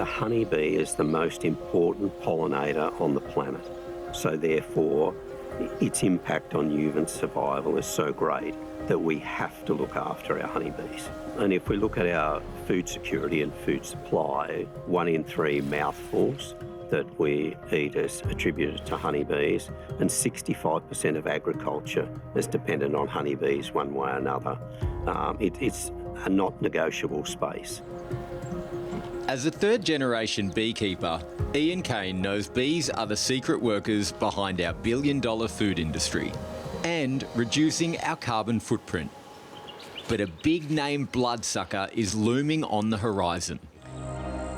honeybee is the most important pollinator on the planet. So therefore, its impact on human survival is so great that we have to look after our honeybees. And if we look at our food security and food supply, 1 in 3 mouthfuls that we eat is attributed to honeybees, and 65% of agriculture is dependent on honeybees one way or another. It's a not negotiable space. As a third-generation beekeeper, Ian Kane knows bees are the secret workers behind our billion-dollar food industry and reducing our carbon footprint. But a big-name bloodsucker is looming on the horizon.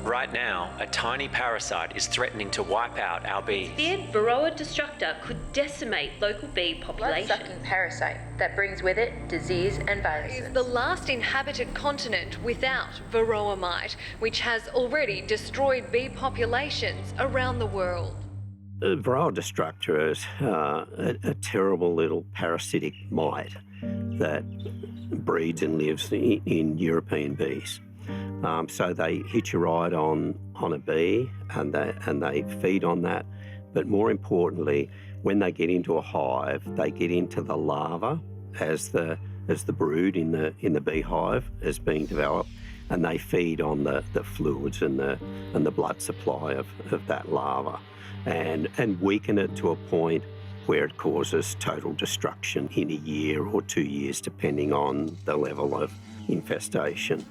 Right now, a tiny parasite is threatening to wipe out our bees. Feared Varroa Destructor could decimate local bee population. Blood-sucking parasite that brings with it disease and viruses. It's the last inhabited continent without Varroa mite, which has already destroyed bee populations around the world. The Varroa Destructor is a terrible little parasitic mite that breeds and lives in European bees. So they hitch a ride on a bee and they feed on that. But more importantly, when they get into a hive, they get into the larva as the brood in the beehive is being developed, and they feed on the fluids and the blood supply of that larva, and weaken it to a point where it causes total destruction in a year or 2 years, depending on the level of infestation.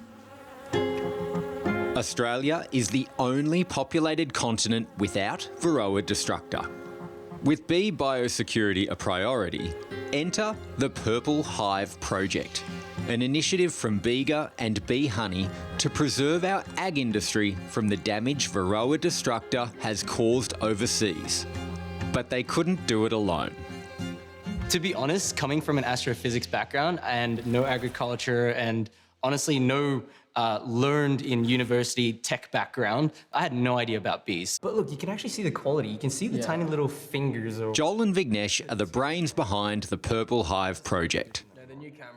Australia is the only populated continent without Varroa Destructor. With bee biosecurity a priority, enter the Purple Hive Project, an initiative from Bega and Bee Honey to preserve our ag industry from the damage Varroa Destructor has caused overseas. But they couldn't do it alone. To be honest, coming from an astrophysics background and no agriculture and honestly no learned in university tech background, I had no idea about bees. But look, you can actually see the quality. You can see the tiny little fingers. Joel and Vignesh are the brains behind the Purple Hive Project.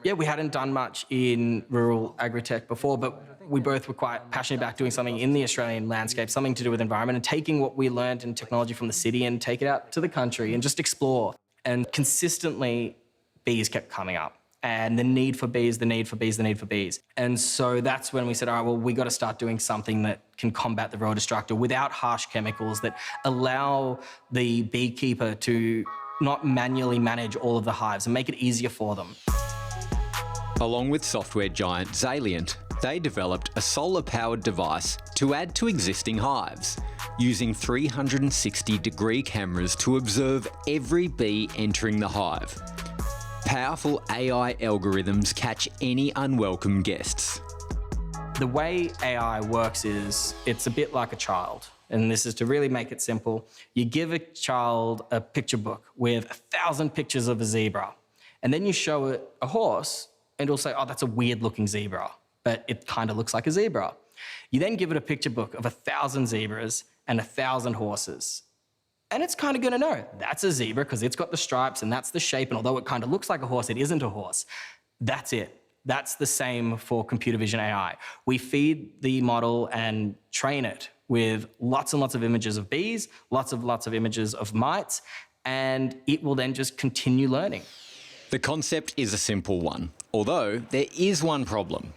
Yeah, we hadn't done much in rural agri-tech before, but we both were quite passionate about doing something in the Australian landscape, something to do with environment, and taking what we learned in technology from the city and take it out to the country and just explore. And consistently, bees kept coming up. And the need for bees, the need for bees, the need for bees. And so that's when we said, all right, well, we got to start doing something that can combat the Varroa Destructor without harsh chemicals that allow the beekeeper to not manually manage all of the hives and make it easier for them. Along with software giant Zalient, they developed a solar-powered device to add to existing hives, using 360-degree cameras to observe every bee entering the hive. Powerful AI algorithms catch any unwelcome guests. The way AI works is it's a bit like a child. And this is to really make it simple. You give a child a picture book with 1,000 pictures of a zebra, and then you show it a horse, and it'll say, oh, that's a weird-looking zebra, but it kind of looks like a zebra. You then give it a picture book of 1,000 zebras and 1,000 horses. And it's kind of going to know that's a zebra because it's got the stripes and that's the shape. And although it kind of looks like a horse, it isn't a horse. That's it. That's the same for computer vision AI. We feed the model and train it with lots and lots of images of bees, lots of images of mites, and it will then just continue learning. The concept is a simple one, although there is one problem.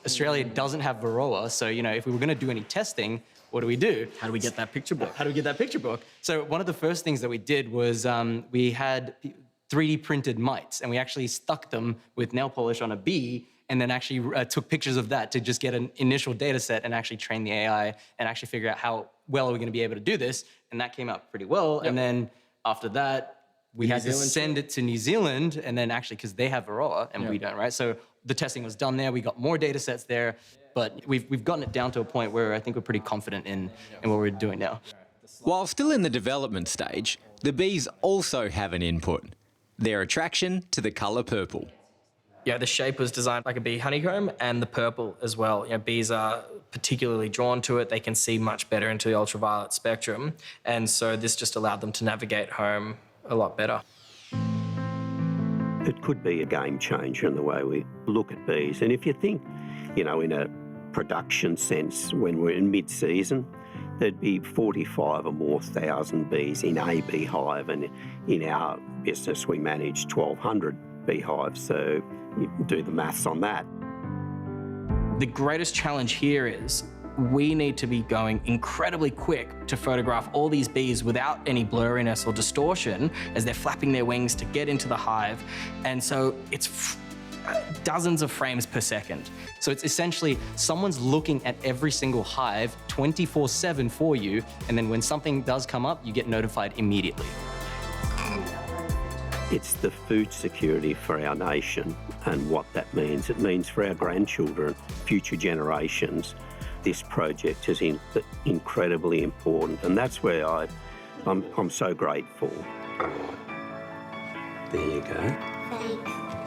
Australia doesn't have Varroa, so if we were going to do any testing, what do? How do we get that picture book? How do we get that picture book? So one of the first things that we did was we had 3D printed mites, and we actually stuck them with nail polish on a bee, and then actually took pictures of that to just get an initial data set and actually train the AI and actually figure out how well are we going to be able to do this. And that came out pretty well. Yep. And then after that, we had to send it to New Zealand, and then actually, because they have Varroa and we don't, right? So the testing was done there. We got more data sets there, but we've gotten it down to a point where I think we're pretty confident in what we're doing now. While still in the development stage, the bees also have an input: their attraction to the colour purple. Yeah, the shape was designed like a bee honeycomb, and the purple as well. Bees are particularly drawn to it. They can see much better into the ultraviolet spectrum, and so this just allowed them to navigate home a lot better. It could be a game changer in the way we look at bees. And if you think, in a production sense, when we're in mid-season, there'd be 45 or more thousand bees in a beehive, and in our business we manage 1,200 beehives, so you can do the maths on that. The greatest challenge here is we need to be going incredibly quick to photograph all these bees without any blurriness or distortion as they're flapping their wings to get into the hive. And so it's dozens of frames per second. So it's essentially someone's looking at every single hive 24/7 for you, and then when something does come up, you get notified immediately. It's the food security for our nation, and what that means. It means for our grandchildren, future generations, this project is incredibly important, and that's where I'm so grateful. There you go. Thanks.